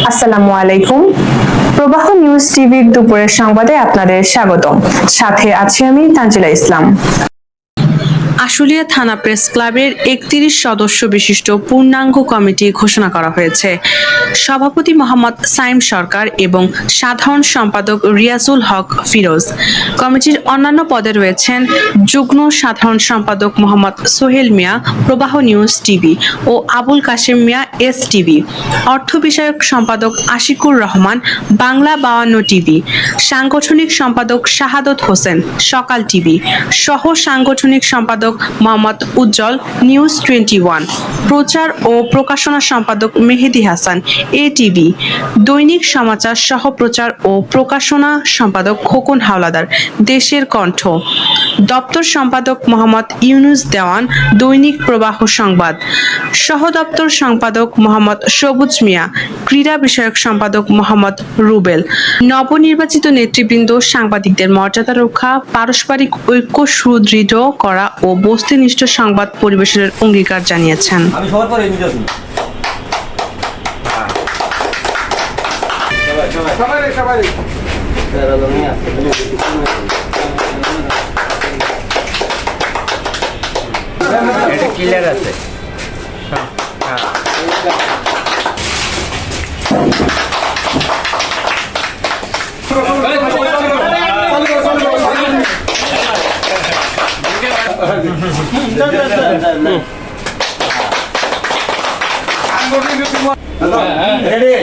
আসসালামু আলাইকুম। প্রবাহ নিউজ টিভির দুপুরের সংবাদে আপনাদের স্বাগতম। সাথে আছি আমি তানজিলা ইসলাম। আশুলিয়া থানা প্রেস ক্লাবের ৩১ সদস্য বিশিষ্ট পূর্ণাঙ্গ কমিটি ঘোষণা করা হয়েছে। সভাপতি মোহাম্মদ সাইম সরকার এবং সাধারণ সম্পাদক রিয়াজুল হক ফিরোজ। কমিটির অন্যান্য পদে রয়েছেন যুগ্ম সাধারণ সম্পাদক মোহাম্মদ সোহেল মিয়া প্রবাহ নিউজ টিভি ও আবুল কাশেম মিয়া এস টিভি, অর্থ বিষয়ক সম্পাদক আশিকুর রহমান বাংলা ৫২ টিভি, সাংগঠনিক সম্পাদক শাহাদত হোসেন সকাল টিভি, সহ সাংগঠনিক সম্পাদক মোহাম্মদ উজ্জ্বল নিউজ 21, প্রচার ও প্রকাশনা সম্পাদক মেহেদি হাসান এটিভি, দৈনিক সমাচার সহ প্রচার ও প্রকাশনা সম্পাদক খোকন হাওলাদার দেশের কণ্ঠ, দপ্তর সম্পাদক মোহাম্মদ ইউনুস দেওয়ান দৈনিক প্রবাহ সংবাদ, সহ দপ্তর সম্পাদক মোহাম্মদ সবুজ মিয়া, ক্রীড়া বিষয়ক সম্পাদক মোহাম্মদ রুবেল। নবনির্বাচিত নেতৃবৃন্দ সাংবাদিকদের মর্যাদা রক্ষা, পারস্পরিক ঐক্য সুদৃঢ় করা ও বস্তুনিষ্ঠ সংবাদ পরিবেশনের অঙ্গীকার জানিয়েছেন। ক্লিয়ার আছে। Ready?